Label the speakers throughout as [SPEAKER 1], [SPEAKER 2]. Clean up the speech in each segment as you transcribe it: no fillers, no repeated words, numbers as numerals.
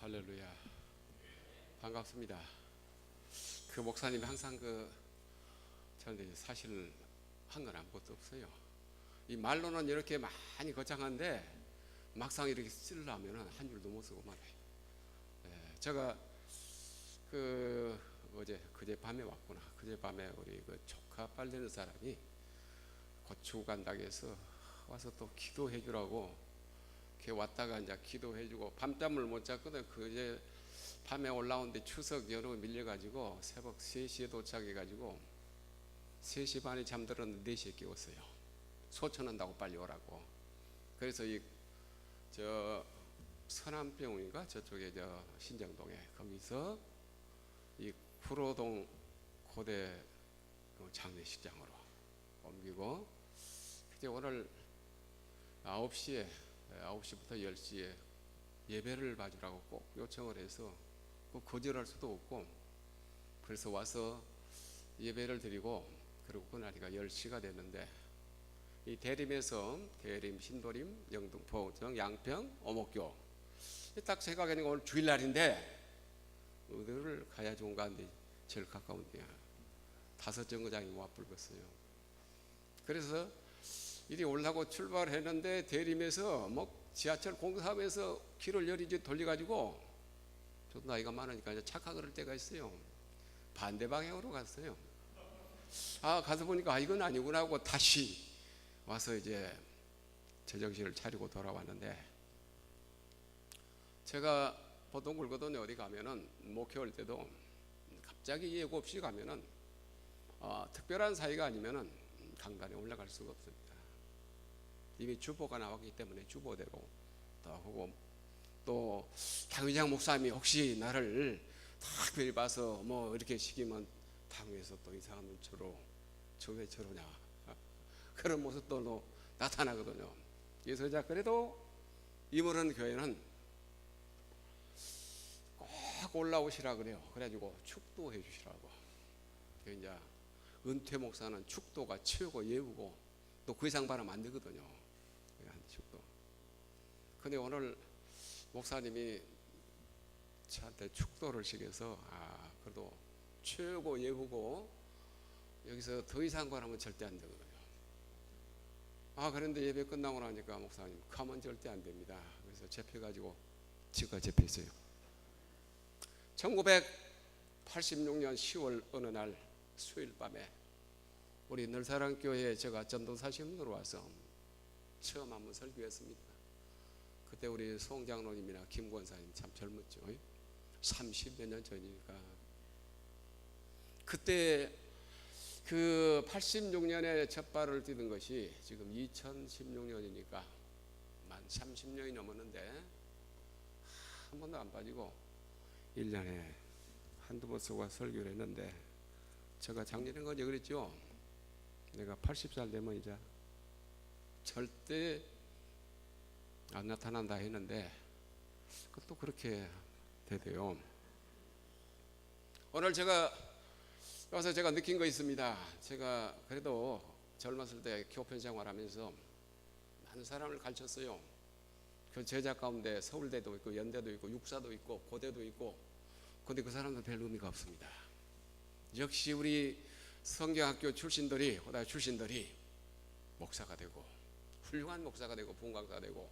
[SPEAKER 1] 할렐루야. 반갑습니다. 그 목사님이 항상 저한테 사실 한 건 아무것도 없어요. 이 말로는 이렇게 많이 거창한데 막상 이렇게 쓰려면 한 줄도 못 쓰고 말아요. 제가 그제 밤에 왔구나. 그제 밤에 우리 조카 빨리는 사람이 고추 간다고 해서 와서 또 기도해 주라고 이렇게 왔다가 이제 기도해 주고 밤잠을 못 잤거든. 그제 밤에 올라오는데 추석 연휴 밀려가지고 새벽 3시에 도착해가지고 3시 반에 잠들었는데 4시에 깨웠어요. 소천한다고 빨리 오라고. 그래서 저 서남병원인가 저쪽에 신정동에 거기서 이 구로동 고대 장례식장으로 옮기고 이제 오늘 9시부터 10시에 예배를 봐주라고 꼭 요청을 해서 거절할 수도 없고 그래서 와서 예배를 드리고 그리고 그날이가 10시가 됐는데 이 대림에서 대림, 신도림, 영등포, 양평, 오목교 딱 생각하니까 오늘 주일날인데 어디를 가야 좋은가 하는데 제일 가까운 데야 5정거장이 와 불렀어요. 그래서 이리 올라고 출발했는데 대림에서 지하철 공사하면서 길을 여리지 돌려가지고 저도 나이가 많으니까 이제 착각을 할 때가 있어요. 반대 방향으로 갔어요. 가서 보니까 이건 아니구나 하고 다시 와서 이제 제정신을 차리고 돌아왔는데 제가 보통 그러거든요. 어디 가면은 목회할 때도 갑자기 예고 없이 가면은 특별한 사이가 아니면은 강단에 올라갈 수가 없습니다. 이미 주보가 나왔기 때문에 주보대로 또 하고 또 당회장 목사님이 혹시 나를 특별히 봐서 이렇게 시키면 당회에서 또 이상한 눈초로 저 왜 저러냐 그런 모습도 나타나거든요. 그래서 그래도 이모는 교회는 꼭 올라오시라 그래요. 그래가지고 축도해 주시라고. 이제 은퇴 목사는 축도가 최고 예우고 또 그 이상 바라면 안 되거든요. 축도. 근데 오늘 목사님이 저한테 축도를 시켜서 그래도 최고 예우고 여기서 더 이상 바라면 절대 안 되거든요. 그런데 예배 끝나고 나니까 목사님 가면 절대 안 됩니다. 그래서 잡혀가지고 지금까지 잡혀있어요. 1986년 10월 어느 날 수요일 밤에 우리 늘사랑교회에 제가 전도사 시험으로 와서 처음 한번 설교했습니다. 그때 우리 송장로님이나 김권사님 참 젊었죠. 30여 년 전이니까. 그때 그 86년에 첫 발을 디딘 것이 지금 2016년이니까 만 30년이 넘었는데 한 번도 안 빠지고 1년에 한두 번 쓰고 설교를 했는데 제가 작년에 어제 그랬죠. 내가 80살 되면 이제 절대 안 나타난다 했는데 그것도 그렇게 되대요. 오늘 제가 와서 제가 느낀 거 있습니다. 제가 그래도 젊었을 때 교편 생활하면서 많은 사람을 가르쳤어요. 그 제자 가운데 서울대도 있고 연대도 있고 육사도 있고 고대도 있고 그런데 그 사람들은 별 의미가 없습니다. 역시 우리 성경학교 출신들이 고등학교 출신들이 목사가 되고 훌륭한 목사가 되고 분강사가 되고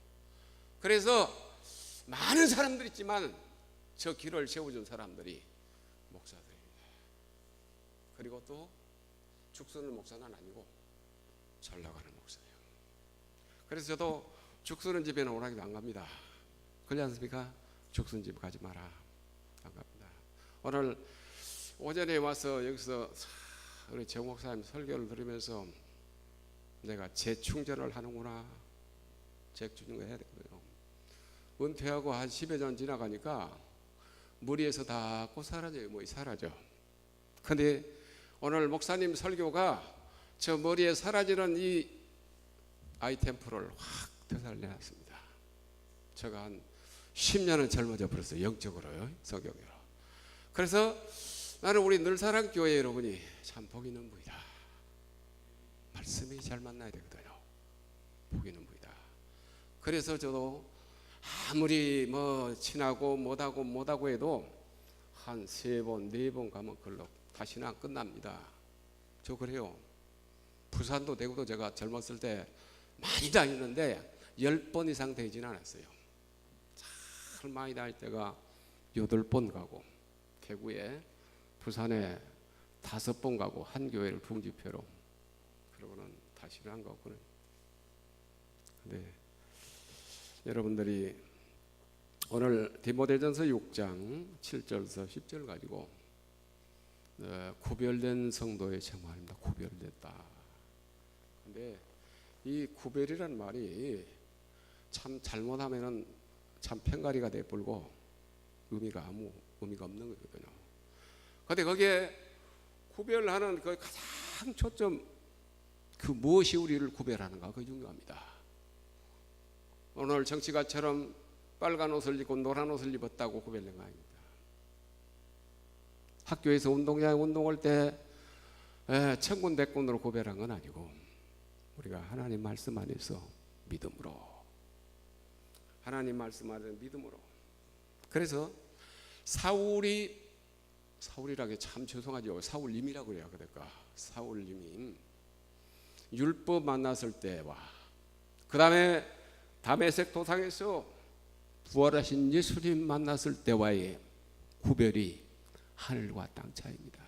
[SPEAKER 1] 그래서 많은 사람들이 있지만 저 길을 세워준 사람들이 목사들입니다. 그리고 또 죽쓰는 목사는 아니고 잘 나가는 목사예요. 그래서 저도 죽쓰는 집에는 오락이도 안 갑니다. 그렇지 않습니까? 죽쓰는 집 가지 마라. 안 갑니다. 오늘 오전에 와서 여기서 우리 정 목사님 설교를 들으면서 내가 재충전을 하는구나. 재충전을 해야 되거든요. 은퇴하고 한 10여 년 지나가니까 머리에서 다 꼭 사라져요. 사라져. 근데 오늘 목사님 설교가 저 머리에 사라지는 이 아이템프를 확 되살려놨습니다. 제가 한 10년은 젊어져 버렸어요. 영적으로요. 성경으로. 그래서 나는 우리 늘사랑교회 여러분이 참 복 있는 분이다. 말씀이 잘 만나야 되거든요. 복 있는 분이다. 그래서 저도 아무리 뭐 친하고 못하고 해도 한 3번 4번 가면 그걸로 다시는 안 끝납니다. 저 그래요. 부산도 대구도 제가 젊었을 때 많이 다녔는데 10번 이상 되지는 않았어요. 참 많이 다닐 때가 8번 가고, 대구에 부산에 5번 가고, 한 교회를 풍지표로. 그러고는 다시는 안 가고는. 근데 여러분들이 오늘 디모데전서 6장 7절에서 10절 가지고 구별된 성도의 생활입니다. 구별됐다. 근데 이 구별이란 말이 참 잘못하면은 참 팽가리가 돼버리고 아무 의미가 없는 거거든요. 근데 거기에 구별하는 그 가장 초점, 그 무엇이 우리를 구별하는가, 그게 중요합니다. 오늘 정치가처럼 빨간 옷을 입고 노란 옷을 입었다고 구별된 거 아닙니다. 학교에서 운동장에 운동할 때 천군 백군으로 구별한 건 아니고, 우리가 하나님 말씀 안에서 믿음으로, 하나님 말씀 안에서 믿음으로. 그래서 사울이라기 참 죄송하죠. 사울님이라고 그래야 될까. 사울님이 율법 만났을 때와 그 다음에 다메섹 도상에서 부활하신 예수님 만났을 때와의 구별이 하늘과 땅 차이입니다.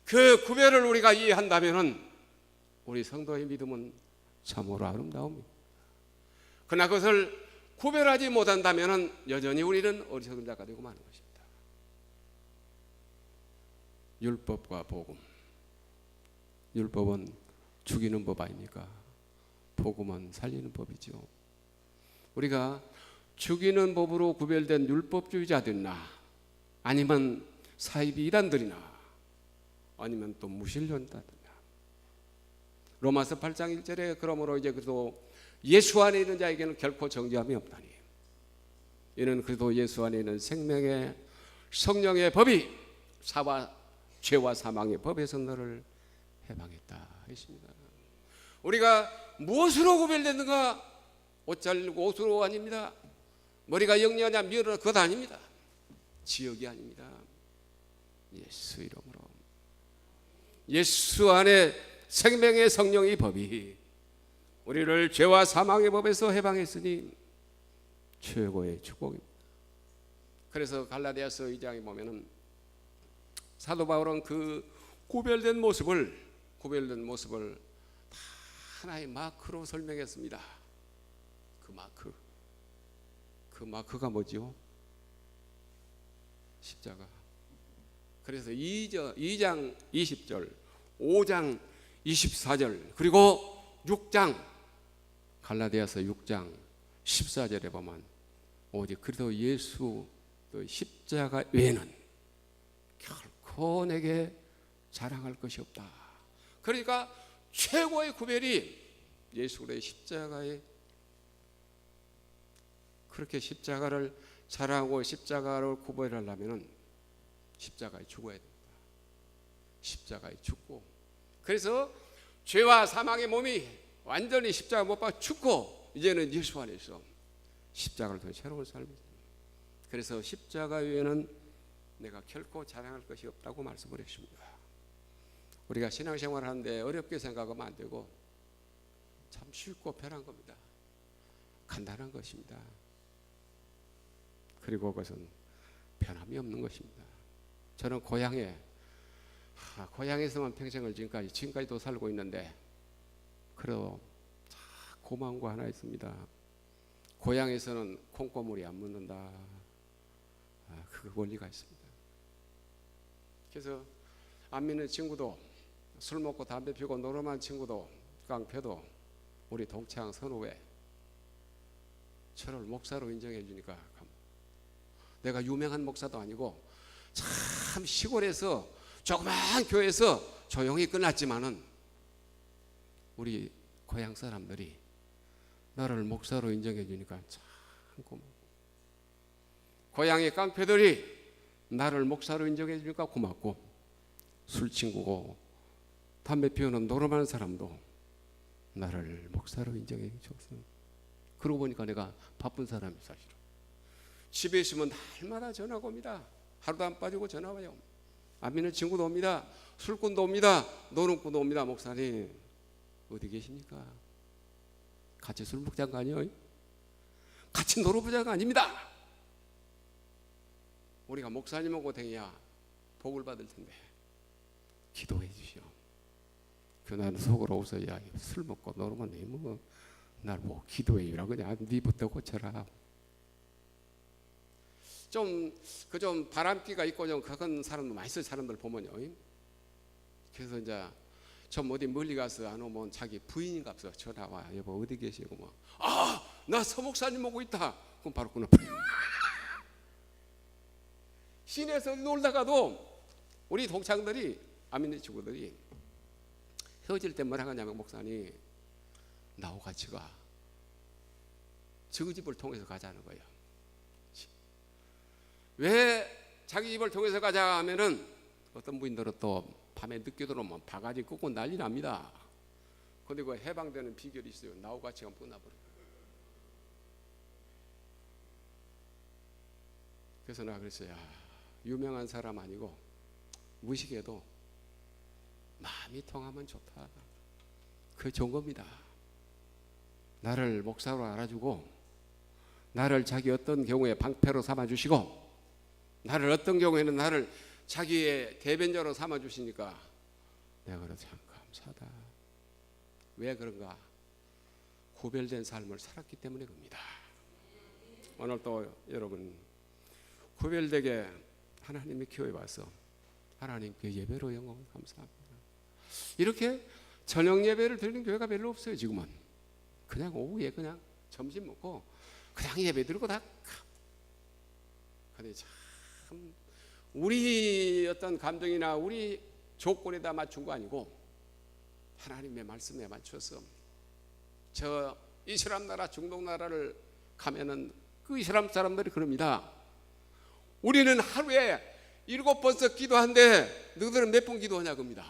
[SPEAKER 1] 그 구별을 우리가 이해한다면 우리 성도의 믿음은 참으로 아름다웁니다. 그러나 그것을 구별하지 못한다면 여전히 우리는 어리석은 자가 되고 마는 것입니다. 율법과 복음. 율법은 죽이는 법 아닙니까? 복음은 살리는 법이죠. 우리가 죽이는 법으로 구별된 율법주의자들이나 아니면 사이비 이단들이나 아니면 또 무신론자들이나, 로마서 8장 1절에 그러므로 이제 그래도 예수 안에 있는 자에게는 결코 정죄함이 없다니, 이는 그래도 예수 안에 있는 생명의 성령의 법이 죄와 사망의 법에서 너를 해방했다 했습니다. 우리가 무엇으로 구별됐는가? 옷 잘리고 옷으로 아닙니다. 머리가 영리하냐 미어라 그것 아닙니다. 지역이 아닙니다. 예수 이름으로, 예수 안에 생명의 성령의 법이 우리를 죄와 사망의 법에서 해방했으니 최고의 축복입니다. 그래서 갈라디아서 2장에 보면은 사도 바울은 그 구별된 모습을 다 하나의 마크로 설명했습니다. 그 마크가 뭐지요? 십자가. 그래서 2장 20절, 5장 24절, 그리고 6장, 갈라디아서 6장 14절에 보면 오직 그리스도 예수 십자가 외에는 결코 내게 자랑할 것이 없다. 그러니까 최고의 구별이 예수 그리스도의 십자가에, 그렇게 십자가를 자랑하고 십자가를 구별하려면 십자가에 죽어야 됩니다. 십자가에 죽고, 그래서 죄와 사망의 몸이 완전히 십자가 못 박혀 죽고 이제는 예수 안에서 십자가를 통해 새로운 삶이 됩니다. 그래서 십자가 외에는 내가 결코 자랑할 것이 없다고 말씀을 했습니다. 우리가 신앙생활을 하는데 어렵게 생각하면 안 되고 참 쉽고 편한 겁니다. 간단한 것입니다. 그리고 그것은 변함이 없는 것입니다. 저는 고향에서만 평생을 지금까지도 살고 있는데, 그래도 고마운 거 하나 있습니다. 고향에서는 콩고물이 안 묻는다. 그 원리가 있습니다. 그래서 안 믿는 친구도, 술 먹고 담배 피우고 노름한 친구도, 깡패도 우리 동창 선후배 저를 목사로 인정해 주니까, 내가 유명한 목사도 아니고 참 시골에서 조그만 교회에서 조용히 끝났지만은 우리 고향 사람들이 나를 목사로 인정해 주니까 참 고마워. 고향의 깡패들이 나를 목사로 인정해 주니까 고맙고, 술 친구고 담배 피우는 노름한 사람도 나를 목사로 인정해 줬어요. 그러고 보니까 내가 바쁜 사람이 사실은. 집에 있으면 날마다 전화가 옵니다. 하루도 안 빠지고 전화 와요. 안 믿는 친구도 옵니다. 술꾼도 옵니다. 노는꾼도 옵니다. 목사님 어디 계십니까? 같이 술 먹자는 거 아니에요? 같이 놀아보자는 거 아닙니다. 우리가 목사님하고 댕이야 복을 받을 텐데 기도해 주시오. 그날 속으로 웃어야 술 먹고 놀면 뭐 날 뭐 기도해요라 그냥 니부터 고쳐라. 좀 바람기가 있고 좀 그런 사람도 많이 있어요. 사람들 보면요. 그래서 이제 좀 어디 멀리 가서 안 오면 자기 부인인갑서 전화 와. 여보 어디 계시고 뭐. 나 서목사님 오고 있다. 그럼 바로 끊어버려. 시내에서 놀다가도 우리 동창들이 안 믿는 친구들이 헤어질 때 뭐라 하냐면 목사님 나하고 같이 가. 저 집을 통해서 가자는 거예요. 왜 자기 집을 통해서 가자 하면은 어떤 부인들은 또 밤에 늦게 들어오면 바가지 꽂고 난리 납니다. 근데 그 해방되는 비결이 있어요. 나하고 같이 가면 끝나버려요. 그래서 내가 그랬어요. 유명한 사람 아니고 무식해도 마음이 통하면 좋다. 그게 좋은 겁니다. 나를 목사로 알아주고 나를 자기 어떤 경우에 방패로 삼아주시고 나를 어떤 경우에는 나를 자기의 대변자로 삼아주시니까 내가 그래서 참 감사하다. 왜 그런가? 구별된 삶을 살았기 때문에 그럽니다. 오늘 또 여러분 구별되게 하나님이 키워와서 하나님께 예배로 영광을 감사합니다. 이렇게 저녁 예배를 드리는 교회가 별로 없어요. 지금은 그냥 오후에 그냥 점심 먹고 그냥 예배 드리고 다. 근데 참 우리 어떤 감정이나 우리 조건에다 맞춘 거 아니고 하나님의 말씀에 맞춰서 저 이슬람 나라 중동 나라를 가면은 그 이슬람 사람들이 그럽니다. 우리는 하루에 7번씩 기도하는데 너희들은 몇 번 기도하냐 겁니다.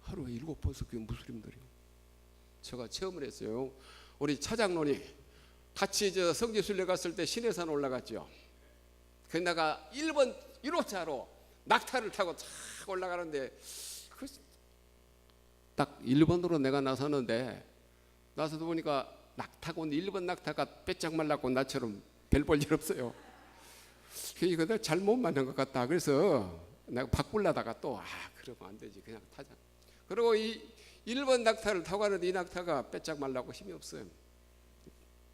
[SPEAKER 1] 하루에 7번씩 기도 무슬림들이요. 제가 체험을 했어요. 우리 차장론이 같이 저 성지순례 갔을 때 신해산 올라갔죠. 그 내가 1호차로 낙타를 타고 쫙 올라가는데 딱 1번으로 내가 나서는데 나서도 보니까 낙타고 1번 낙타가 빼짝 말랐고 나처럼 별 볼 일 없어요. 이거 내가 잘못 만난 것 같다. 그래서 내가 바꾸려다가 또 그러면 안 되지. 그냥 타자. 그리고 이 1번 낙타를 타고 가는데 이 낙타가 빼짝 말랐고 힘이 없어요.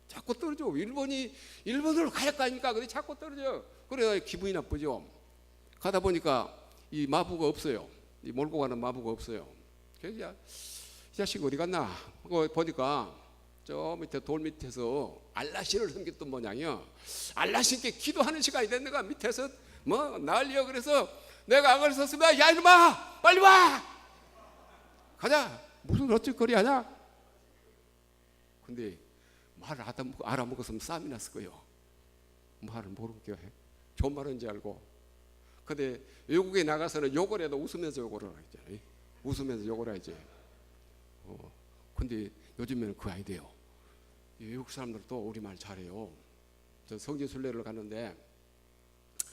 [SPEAKER 1] 자꾸 떨어져. 1번으로 가야 할 거 아닙니까? 근데 자꾸 떨어져. 그래야 기분이 나쁘죠. 가다 보니까 이 마부가 없어요. 이 몰고 가는 마부가 없어요. 그래서 이 자식 어디 갔나? 보니까 저 밑에 돌 밑에서 알라신을 섬겼던 모양이야. 알라신께 기도하는 시간이 됐는가 밑에서 뭐 난리야. 그래서 내가 안을 섰으면 야 이놈아 빨리 와 가자. 무슨 어쩔거리 하냐? 근데 말을 알아먹었으면 싸움이 났을 거예요. 말을 모르게 해. 좋은 말인지 알고. 근데 외국에 나가서는 욕을 해도 웃으면서 욕을 하잖아요. 웃으면서 욕을 하지. 근데 요즘에는 그거 아니대요. 외국 사람들도 우리말 잘해요. 저 성지순례를 갔는데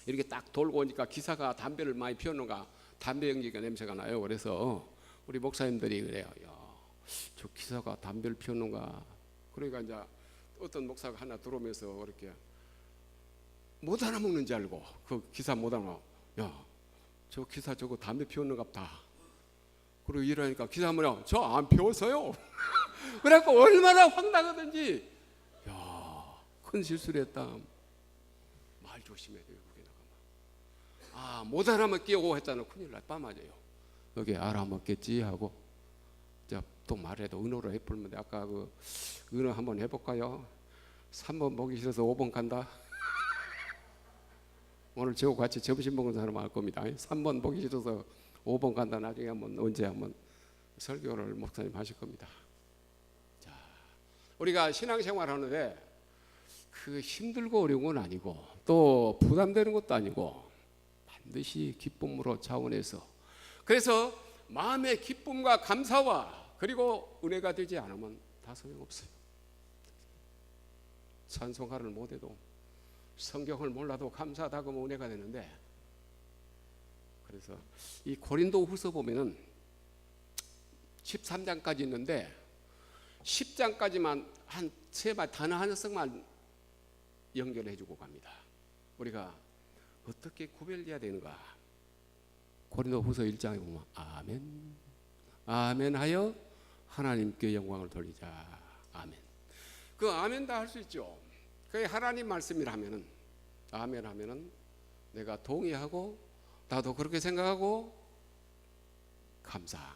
[SPEAKER 1] 이렇게 딱 돌고 오니까 기사가 담배를 많이 피웠는가 담배 연기가 냄새가 나요. 그래서 우리 목사님들이 그래요. 야, 저 기사가 담배를 피웠는가. 그러니까 이제 어떤 목사가 하나 들어오면서 이렇게 못 알아먹는지 알고 그 기사 못 알아먹어. 야, 저 기사 저거 담배 피웠는갑다. 그리고 이러니까 기사 뭐냐? 저 안 피웠어요. 그래갖고 얼마나 황당하든지. 야, 큰 실수를 했다. 말 조심해. 외국에 나가면. 못 알아먹기고 했잖아. 큰일 날 뻔맞아요. 여기 알아먹겠지 하고 또 말해도 은어로 해보면 돼. 아까 그 은어 한번 해볼까요? 3번 보기 싫어서 5번 간다. 오늘 저하고 같이 점심 먹은 사람 알 겁니다. 3번 보기 싫어서 5번 간다. 나중에 언제 한번 설교를 목사님 하실 겁니다. 자, 우리가 신앙생활 하는데 그 힘들고 어려운 건 아니고 또 부담되는 것도 아니고 반드시 기쁨으로 차원해서 그래서 마음의 기쁨과 감사와 그리고 은혜가 되지 않으면 다 소용없어요. 찬송가를 못해도 성경을 몰라도 감사하다고 하면 은혜가 되는데, 그래서 이 고린도 후서 보면은 13장까지 있는데 10장까지만 한 세 말 단어 한 쌍만 연결해 주고 갑니다. 우리가 어떻게 구별해야 되는가? 고린도 후서 1장에 보면 아멘, 아멘 하여 하나님께 영광을 돌리자. 아멘. 그 아멘 다 할 수 있죠. 그게 하나님 말씀이라면은, 아멘 하면은 내가 동의하고 나도 그렇게 생각하고 감사,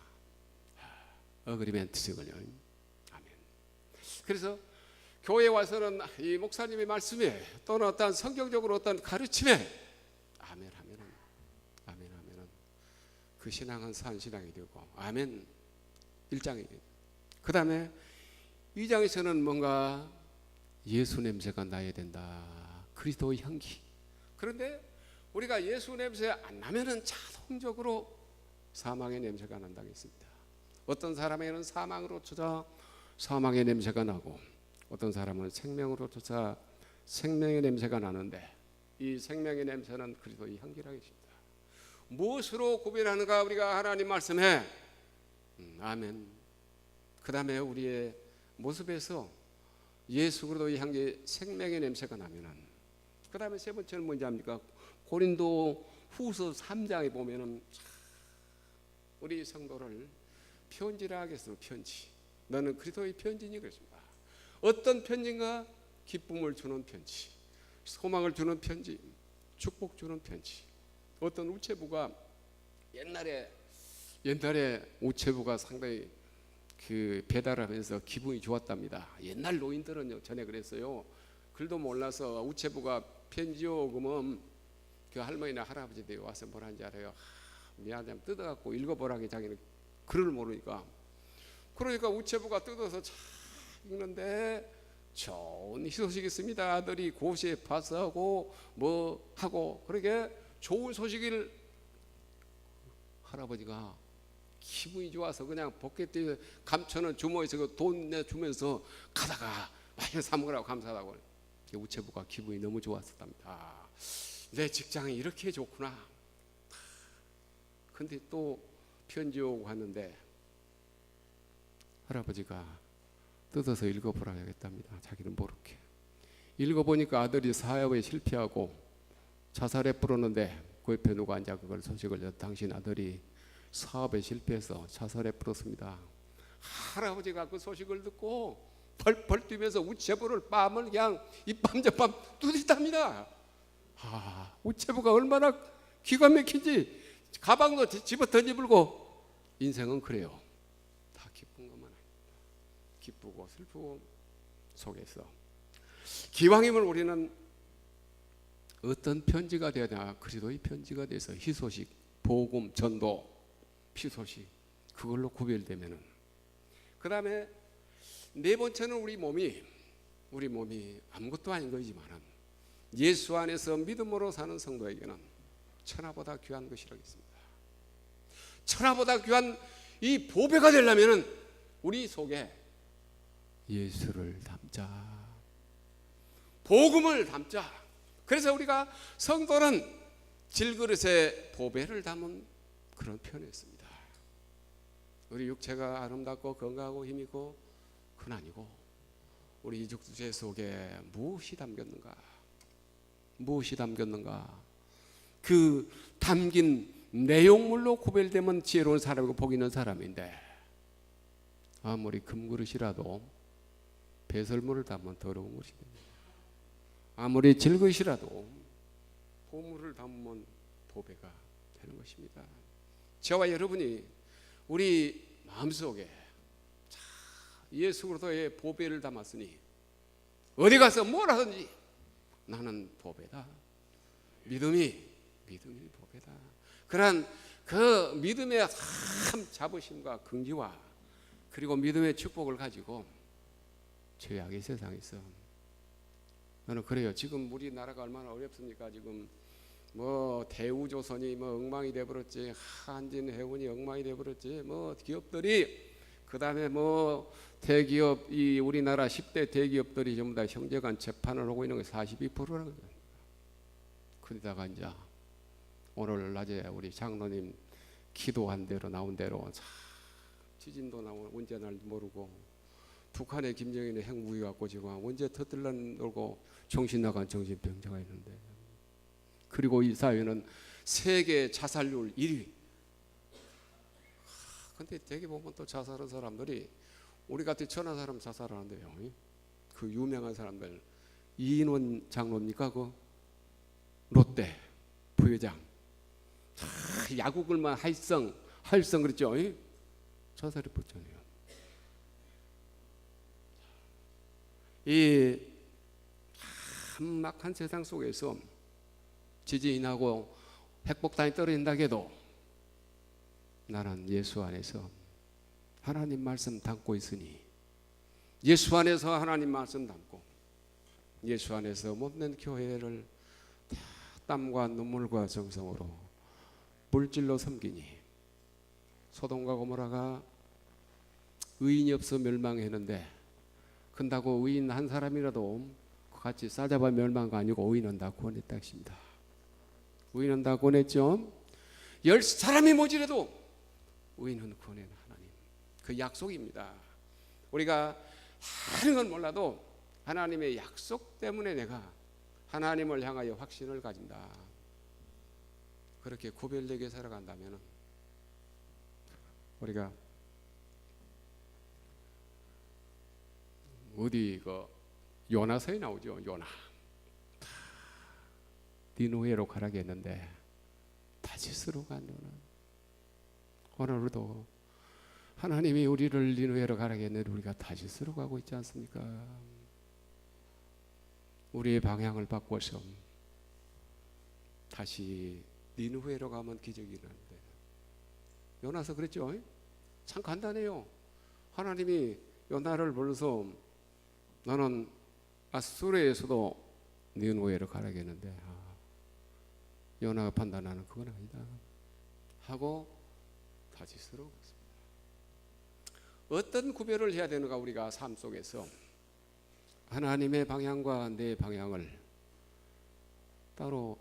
[SPEAKER 1] 어그리멘트거든요. 아멘. 그래서 교회 와서는 이 목사님의 말씀에 또는 어떤 성경적으로 어떤 가르침에 아멘 하면은 그 신앙은 산 신앙이 되고, 아멘 1장이. 그 다음에 2장에서는 뭔가 예수 냄새가 나야 된다. 그리스도의 향기. 그런데 우리가 예수 냄새 안 나면은 자동적으로 사망의 냄새가 난다고 했습니다. 어떤 사람에게는 사망으로 쫓아 사망의 냄새가 나고, 어떤 사람은 생명으로 쫓아 생명의 냄새가 나는데, 이 생명의 냄새는 그리스도의 향기라고 했습니다. 무엇으로 구별하는가? 우리가 하나님 말씀에 아멘. 그 다음에 우리의 모습에서 예수 그리스도의 향기, 생명의 냄새가 나면은, 그 다음에 세 번째는 뭔지 압니까? 고린도 후서 3장에 보면은 우리 성도를 편지라 하겠어. 편지. 너는 그리스도의 편지니 그랬습니다. 어떤 편지인가? 기쁨을 주는 편지, 소망을 주는 편지, 축복 주는 편지. 어떤 우체부가 옛날에 우체부가 상당히 그 배달하면서 기분이 좋았답니다. 옛날 노인들은요 전에 그랬어요. 글도 몰라서 우체부가 편지요 그러면 그 할머니나 할아버지들이 와서 뭐라는지 알아요. 미안하면 뜯어갖고 읽어보라고. 자기는 글을 모르니까. 그러니까 우체부가 뜯어서 참 읽는데 좋은 소식이 있습니다. 아들이 고시에 파스하고 뭐 하고, 그러게 좋은 소식을 할아버지가 기분이 좋아서 그냥 포켓에 감춰놓은 주머니에서 그 돈 내주면서 가다가 많이 사 먹으라고 감사하다고. 우체부가 기분이 너무 좋았었답니다. 내 직장이 이렇게 좋구나. 근데 또 편지 오고 갔는데 할아버지가 뜯어서 읽어보라 하겠답니다. 자기는 모르게. 읽어보니까 아들이 사업에 실패하고 자살에 뿌렸는데 그 옆에 누가 앉아 그걸 소식을 당신 아들이 사업에 실패해서 자살에 뿌렸습니다. 할아버지가 그 소식을 듣고 펄펄 뛰면서 우체부를 뺨을 그냥 이밤 저밤 두드렸답니다. 우체부가 얼마나 기가 막힌지 가방도 집어 던지불고. 인생은 그래요. 다 기쁜 것만 아닙니다. 기쁘고 슬프고 속에서 기왕이면 우리는 어떤 편지가 되어야 되나? 그리스도의 편지가 돼서 희소식, 복음, 전도, 피소식, 그걸로 구별되면은. 그 다음에 네 번째는 우리 몸이 아무것도 아닌 거지만은 예수 안에서 믿음으로 사는 성도에게는 천하보다 귀한 것이라고 했습니다. 천하보다 귀한 이 보배가 되려면은 우리 속에 예수를 담자, 복음을 담자. 그래서 우리가 성도는 질그릇에 보배를 담은 그런 표현이었습니다. 우리 육체가 아름답고 건강하고 힘있고 그건 아니고 우리 육체 속에 무엇이 담겼는가? 무엇이 담겼는가? 그 담긴 내용물로 구별되면 지혜로운 사람이고 복 있는 사람인데, 아무리 금그릇이라도 배설물을 담으면 더러운 것이 됩니다. 아무리 질그릇이라도 보물을 담으면 보배가 되는 것입니다. 저와 여러분이 우리 마음속에 예수 그리스도의 보배를 담았으니 어디 가서 뭘 하든지 나는 보배다. 믿음이 보배다. 그러한 그 믿음의 참 자부심과 긍지와 그리고 믿음의 축복을 가지고 죄악의 세상에서, 저는 그래요. 지금 우리나라가 얼마나 어렵습니까? 지금 뭐 대우조선이 뭐 엉망이 돼버렸지, 한진해운이 엉망이 돼버렸지, 뭐 기업들이 그다음에 뭐 대기업, 이 우리나라 10대 대기업들이 전부 다 형제간 재판을 하고 있는 게 42%라는 거예요. 그러다가 이제 오늘 낮에 우리 장로님 기도한 대로 나온 대로 지진도 나오고 언제 날지 모르고 북한의 김정일의 핵무기 갖고 지금 언제 터뜨려놓고 정신 나간 정신병자가 있는데, 그리고 이 사회는 세계 자살률 1위. 근데 되게 보면 또 자살한 사람들이 우리 같은 천하 사람 자살하는데요. 그 유명한 사람들 이인원 장로입니까? 그 롯데 부회장 야구글만 할성 그랬죠. 자살해 버렸잖아요. 이 막한 세상 속에서 지진이 나고 핵폭탄이 떨어진다 해도 나는 예수 안에서 하나님 말씀 담고 있으니, 예수 안에서 하나님 말씀 담고 예수 안에서 못낸 교회를 땀과 눈물과 정성으로 물질로 섬기니, 소돔과 고모라가 의인이 없어 멸망했는데 근다고 의인 한 사람이라도 같이 싸잡아 멸망한 거 아니고 의인은 다 구원했다 했습니다. 의인은 다 구원했죠. 10사람이 모지라도 의인은 구원해 하나님, 그 약속입니다. 우리가 하는 건 몰라도 하나님의 약속 때문에 내가 하나님을 향하여 확신을 가진다. 그렇게 구별되게 살아간다면 우리가 어디 그 요나서에 나오죠. 요나 니느웨로 가라고 했는데 다시스로 간 요나. 오늘도 하나님이 우리를 니느웨로 가라고 했는데 우리가 다시스로 가고 있지 않습니까? 우리의 방향을 바꿔서 다시 니느웨로 가면 기적이 나는데, 요나서 그랬죠. 참 간단해요. 하나님이 요나를 불러서 너는 아수르에서도 니느웨로 가라고 했는데 요나가 판단하는 그건 아니다 하고 다시스로 갔습니다. 어떤 구별을 해야 되는가? 우리가 삶 속에서 하나님의 방향과 내 방향을 따로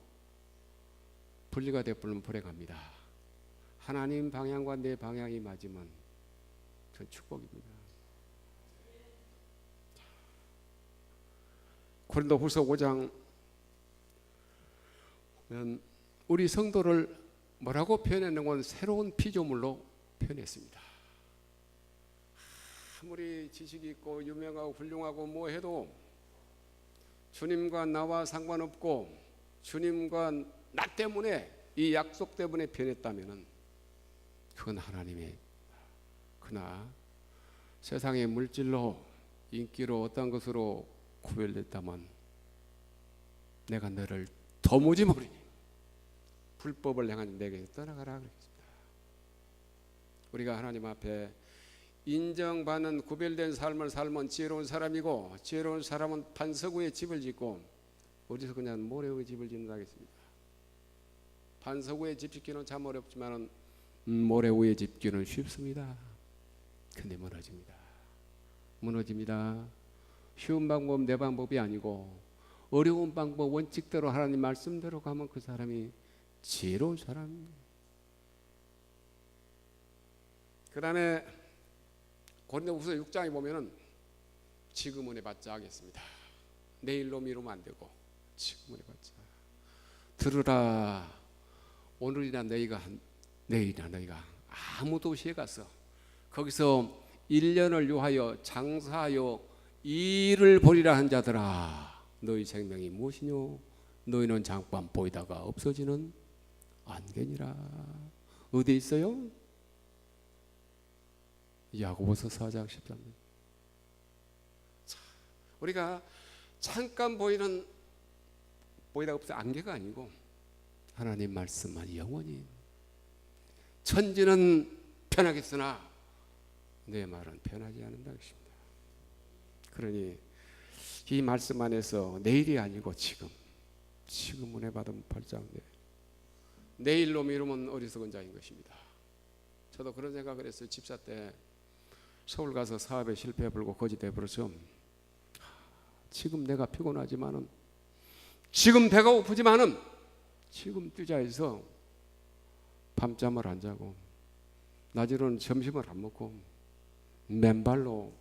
[SPEAKER 1] 분리가 되어버리면 불행합니다. 하나님 방향과 내 방향이 맞으면 그건 축복입니다. 고린도후서 5장 우리 성도를 뭐라고 표현했는 건 새로운 피조물로 표현했습니다. 아무리 지식이 있고 유명하고 훌륭하고 뭐 해도 주님과 나와 상관없고 주님과 나 때문에, 이 약속 때문에 변했다면 그건 하나님의, 그러나 세상의 물질로 인기로 어떤 것으로 구별됐다면 내가 너를 도무지 모르니 불법을 행하니 내게 떠나가라 그랬습니다. 우리가 하나님 앞에 인정받는 구별된 삶을 살면 지혜로운 사람이고, 지혜로운 사람은 반석 위에 집을 짓고, 어디서 그냥 모래 위에 집을 짓는다 하겠습니다. 반석 위에 집 짓기는 참 어렵지만 모래 위에 짓기는 쉽습니다. 근데 무너집니다. 쉬운 방법 내 방법이 아니고 어려운 방법 원칙대로 하나님 말씀대로 가면 그 사람이 지혜로운 사람입니다. 그 다음에 고린도후서 6장에 보면은 지금 은혜 받자 하겠습니다. 내일로 미루면 안 되고 지금 은혜 받자. 들으라. 오늘이나 내일이나 너희가 아무 도시에 가서 거기서 1년을 요하여 장사하여 일을 벌이라 한 자들아, 너희 생명이 무엇이뇨? 너희는 잠깐 보이다가 없어지는 안개니라. 어디 있어요? 야고보서 4장 13절. 우리가 잠깐 보이다가 없어 안개가 아니고 하나님 말씀만 영원히. 천지는 편하겠으나 내 말은 편하지 않는다 것입니다. 그러니 이 말씀 안에서 내일이 아니고 지금 은혜 받으면 발장돼. 내일로 미루면 어리석은 자인 것입니다. 저도 그런 생각을 했어요. 집사 때 서울 가서 사업에 실패해 버리고 거지돼 버려서 지금 내가 피곤하지만은, 지금 배가 고프지만은, 지금 투자해서 밤잠을 안 자고 낮에는 점심을 안 먹고 맨발로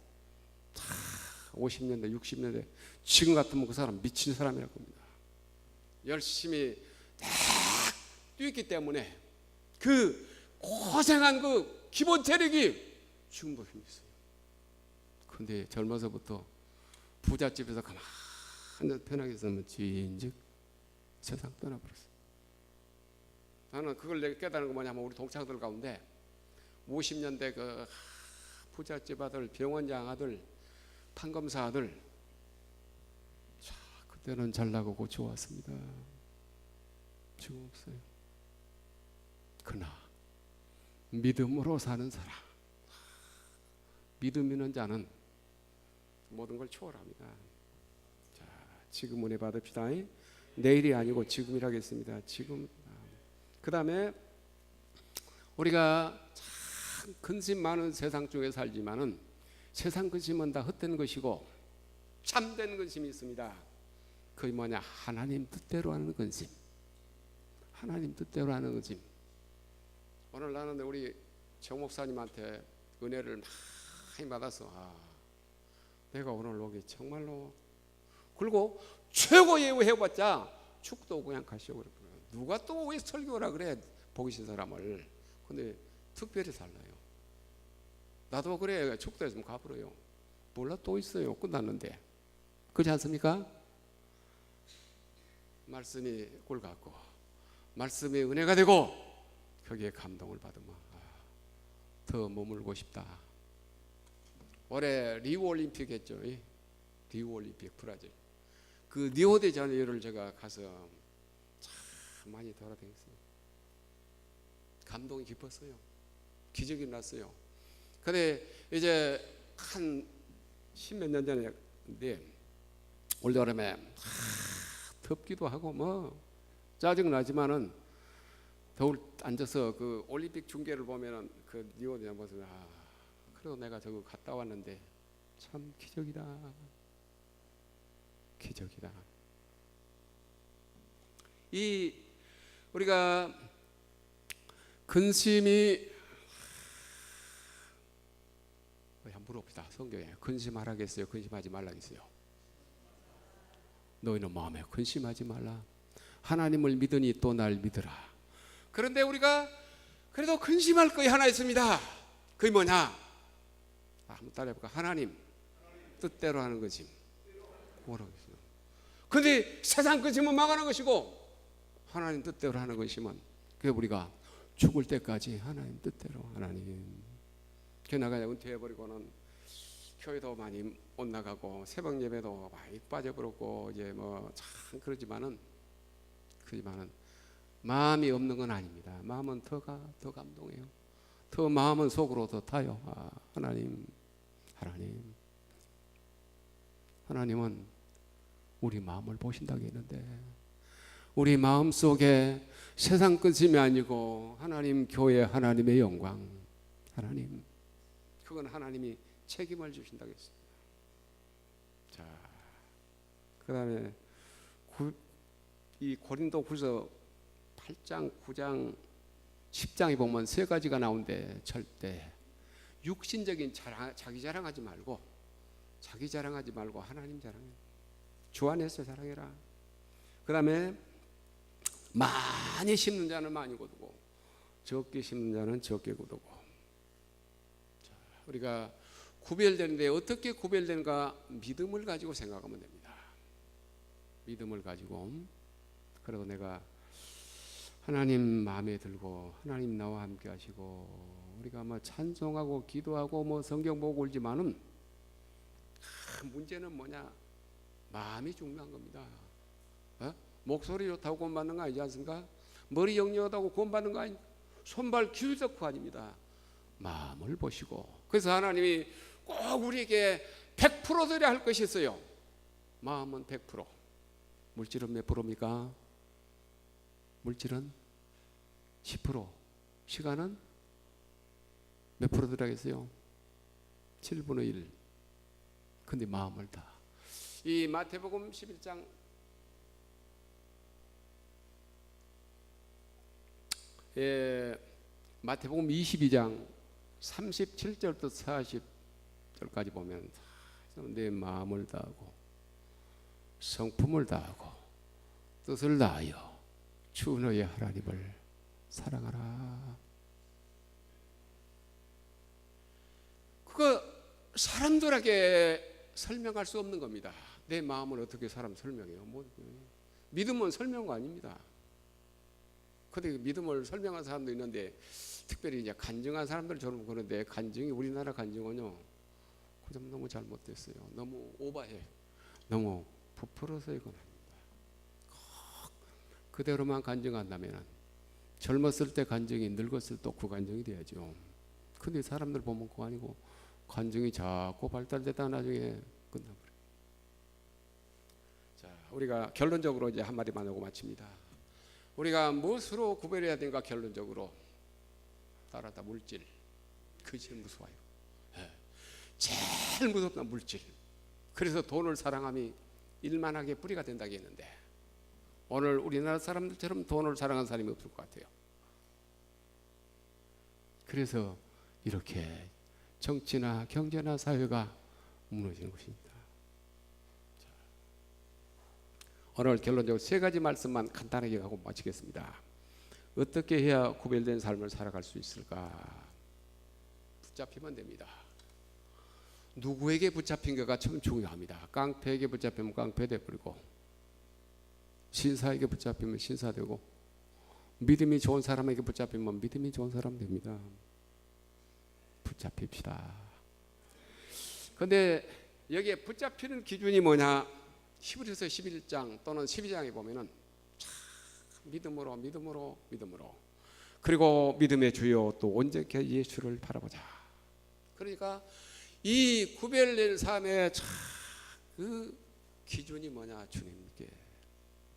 [SPEAKER 1] 50년대 60년대 지금 같으면 그 사람 미친 사람이라고 합니다. 열심히 딱 뛰었기 때문에 그 고생한 그 기본 체력이 지금도 힘이 있어요. 근데 젊어서부터 부잣집에서 가만히 편하게 있으면 진즉 세상 떠나버렸어요. 나는 그걸 내가 깨달은 거 뭐냐면, 우리 동창들 가운데 50년대 그 부잣집 아들, 병원장 아들, 판검사 아들, 자, 그때는 잘 나가고 좋았습니다. 지금 없어요. 그러나 믿음으로 사는 사람, 믿음 있는 자는 모든 걸 초월합니다. 자, 지금 은혜 받읍시다. 내일이 아니고 지금이라겠습니다. 지금. 그 다음에 우리가 참 근심 많은 세상 쪽에 살지만은 세상 근심은 다 헛된 것이고 참된 근심이 있습니다. 그게 뭐냐? 하나님 뜻대로 하는 근심. 하나님 뜻대로 하는 근심. 오늘 나는 우리 정 목사님한테 은혜를 많이 받아서 내가 오늘 여기 정말로, 그리고 최고 예우해봤자 축도 그냥 가시오 그랬거든요. 누가 또 왜 설교라 그래, 보기 싫은 사람을. 근데 특별히 달라요. 나도 그래, 축도에 좀 가버려요. 몰라, 또 있어요. 끝났는데. 그렇지 않습니까? 말씀이 꼴 같고 말씀이 은혜가 되고 거기에 감동을 받으면 더 머물고 싶다. 올해 리우 올림픽 했죠. 리우 올림픽 브라질. 그 리오데자네이루를 제가 가서 참 많이 돌아다녔어요. 감동이 깊었어요. 기적이 났어요. 근데 이제 한 십몇 년 전인데 올여름에 덥기도 하고 뭐 짜증 나지만은 더울 앉아서 그 올림픽 중계를 보면은 그 리오데자네이루 모습, 그래도 내가 저거 갔다 왔는데 참 기적이다. 기적이다. 이 우리가 근심이, 한번 물어봅시다. 성경에 근심하라겠어요? 근심하지 말라겠어요? 너희는 마음에 근심하지 말라. 하나님을 믿으니 또 날 믿으라. 그런데 우리가 그래도 근심할 것이 하나 있습니다. 그게 뭐냐? 한번 따라해볼까? 하나님 뜻대로 하는 거지. 뭐라고 했어요? 근데 세상 근심은 막아는 것이고 하나님 뜻대로 하는 것이면, 그게 우리가 죽을 때까지 하나님 뜻대로, 하나님. 게나가 은퇴해버리고는 교회도 많이 못 나가고 새벽 예배도 많이 빠져버렸고 이제 뭐 참 그러지만은 마음이 없는 건 아닙니다. 마음은 더 감동해요. 더 마음은 속으로 더 타요. 하나님은 우리 마음을 보신다고 했는데, 우리 마음 속에 세상 근심이 아니고 하나님 교회, 하나님의 영광, 하나님, 그건 하나님이 책임을 주신다고 했습니다. 자, 그 다음에 이 고린도후서 8장, 9장, 10장에 보면 세 가지가 나오는데, 절대 육신적인 자기 자랑하지 말고 하나님 자랑해. 주 안에서 자랑해라. 그 다음에 많이 심는 자는 많이 거두고 적게 심는 자는 적게 거두고. 자, 우리가 구별되는데 어떻게 구별되는가? 믿음을 가지고 생각하면 됩니다. 믿음을 가지고. 그리고 내가 하나님 마음에 들고 하나님 나와 함께 하시고, 우리가 뭐 찬송하고 기도하고 뭐 성경 보고 울지만은 문제는 뭐냐? 마음이 중요한 겁니다. 목소리 좋다고 구원받는 거 아니지 않습니까? 머리 영리하다고 구원받는 거 아니, 손발 기술적 아닙니다. 마음을 보시고. 그래서 하나님이 꼭 우리에게 100% 드려야 할 것이 있어요. 마음은 100%. 물질은 몇 프로입니까? 물질은 10%. 시간은 몇 프로 드려야겠어요? 7분의 1. 근데 마음을 다. 이 마태복음 11장 마태복음 22장 37절부터 40절까지 보면 내 마음을 다하고 성품을 다하고 뜻을 다하여 주 너의 하나님을 사랑하라. 그거 사람들에게 설명할 수 없는 겁니다. 내 마음을 어떻게 사람 설명해요? 믿음은 설명가 아닙니다. 근데 믿음을 설명한 사람도 있는데, 특별히 이제 간증한 사람들처럼 그런데, 간증이 우리나라 간증은요, 그 점 너무 잘못됐어요. 너무 오버해. 너무 부풀어서 이건 합니다. 그대로만 간증한다면 젊었을 때 간증이 늙었을 때 또 그 간증이 돼야죠. 근데 사람들 보면 그거 아니고 간증이 자꾸 발달되다 나중에 끝나버려요. 자, 우리가 결론적으로 이제 한마디만 하고 마칩니다. 우리가 무엇으로 구별해야 되는가? 결론적으로 따라다 물질. 그게 제일 무서워요. 제일 무섭다, 물질. 그래서 돈을 사랑함이 일만하게 뿌리가 된다고 했는데, 오늘 우리나라 사람들처럼 돈을 사랑하는 사람이 없을 것 같아요. 그래서 이렇게 정치나 경제나 사회가 무너지는 것입니다. 자, 오늘 결론적으로 세 가지 말씀만 간단하게 하고 마치겠습니다. 어떻게 해야 구별된 삶을 살아갈 수 있을까? 붙잡히면 됩니다. 누구에게 붙잡힌가가 참 중요합니다. 깡패에게 붙잡히면 깡패 돼버리고, 신사에게 붙잡히면 신사되고, 믿음이 좋은 사람에게 붙잡히면 믿음이 좋은 사람 됩니다. 붙잡힙시다. 근데 여기에 붙잡히는 기준이 뭐냐? 히브리서 11장 또는 12장에 보면은 참 믿음으로 그리고 믿음의 주요 또 온전케 예수를 바라보자. 그러니까 이 구별된 삶의 그 기준이 뭐냐? 주님께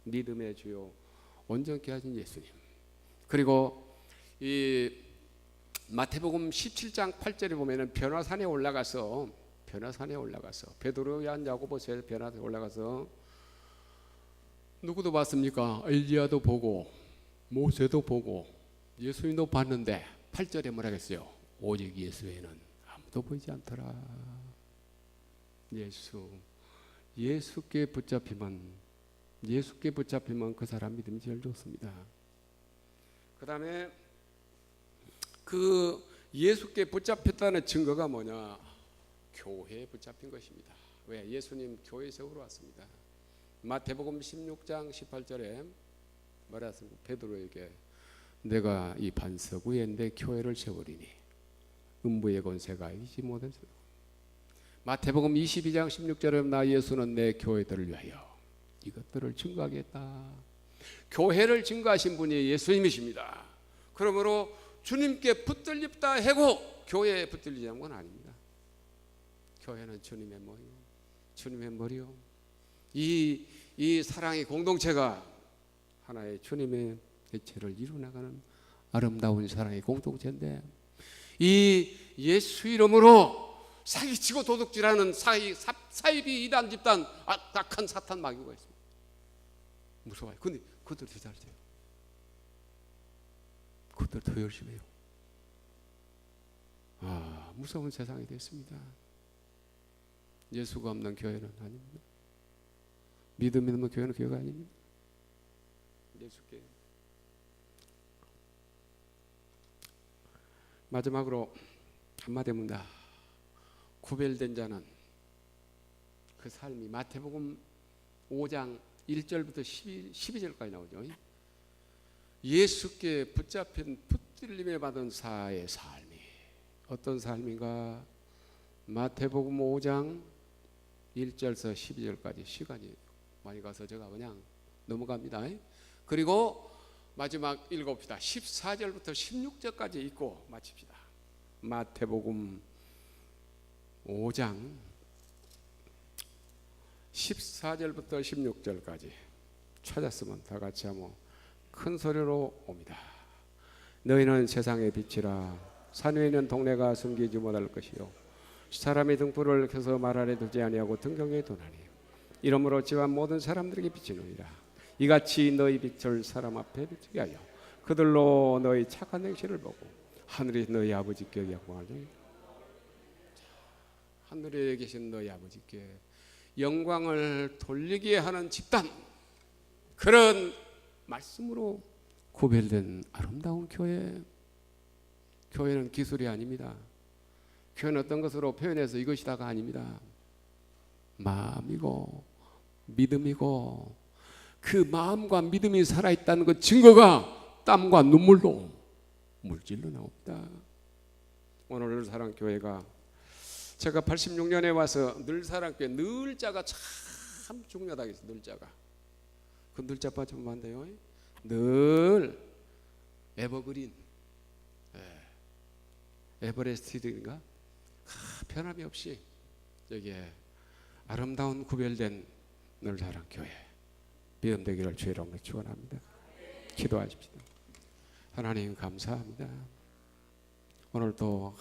[SPEAKER 1] 믿음의 주요 온전케 하신 예수님. 그리고 이 마태복음 17장 8절에 보면은 변화산에 올라가서 베드로, 요한, 야고보서 변화산에 올라가서 누구도 봤습니까? 엘리야도 보고 모세도 보고 예수님도 봤는데 8절에 뭐라 했어요? 오직 예수 외에는 아무도 보이지 않더라. 예수께 붙잡히면 그 사람 믿음이 제일 좋습니다. 그 다음에 그 예수께 붙잡혔다는 증거가 뭐냐? 교회에 붙잡힌 것입니다. 왜? 예수님 교회 세우러 왔습니다. 마태복음 16장 18절에 뭐라 했습니까? 베드로에게 내가 이 반석 위에 내 교회를 세우리니 음부의 권세가 이기지 못하리라. 마태복음 22장 16절에 나 예수는 내 교회들을 위하여 이것들을 증거하겠다. 교회를 증거하신 분이 예수님이십니다. 그러므로 주님께 붙들립다 해고 교회에 붙들리자는 건 아닙니다. 교회는 주님의 머리요. 이 사랑의 공동체가 하나의 주님의 대체를 이루어나가는 아름다운 사랑의 공동체인데, 이 예수 이름으로 사기치고 도둑질하는 사이비 이단 집단, 악한 사탄 마귀가 있습니다. 무서워요. 근데 그것들 더 잘돼요. 그것들 더 열심히 해요. 무서운 세상이 됐습니다. 예수가 없는 교회는 아닙니다. 믿음이 없는 교회는 교회가 아닙니다. 예수께. 마지막으로 한마디 묻다. 구별된 자는 그 삶이 마태복음 5장 1절부터 12절까지 나오죠. 예수께 붙들림에 받은 사의 삶이 어떤 삶인가? 마태복음 5장 1절에서 12절까지 시간이 많이 가서 제가 그냥 넘어갑니다. 그리고 마지막 읽어봅시다. 14절부터 16절까지 읽고 마칩시다. 마태복음 5장 14절부터 16절까지 찾았으면 다 같이 한번 큰 소리로 옵니다. 너희는 세상의 빛이라. 산 위에 있는 동네가 숨기지 못할 것이요 사람의 등불을 켜서 말 아래 두지 아니하고 등경에 두나니 이러므로 지와 모든 사람들에게 비치느니라. 이같이 너희 빛을 사람 앞에 비치게 하여 그들로 너희 착한 행실을 보고 하늘에 너희 아버지께 영광을 하늘에 계신 너희 아버지께 영광을 돌리게 하는 집단, 그런 말씀으로 구별된 아름다운 교회. 교회는 기술이 아닙니다. 교회는 어떤 것으로 표현해서 이것이다가 아닙니다. 마음이고 믿음이고, 그 마음과 믿음이 살아있다는 그 증거가 땀과 눈물로 물질로 나옵니다. 오늘 사랑교회가, 제가 86년에 와서 늘사랑교회, 늘자가 참 중요하다고 했어요. 늘자가, 그 늘자 빠지면 안 돼요. 늘 에버그린, 에버레스트인가, 변함이 없이 여기에 아름다운 구별된 늘사랑교회 비움되기를 주의 이름으로 축원합니다. 기도하십시다. 하나님 감사합니다. 오늘도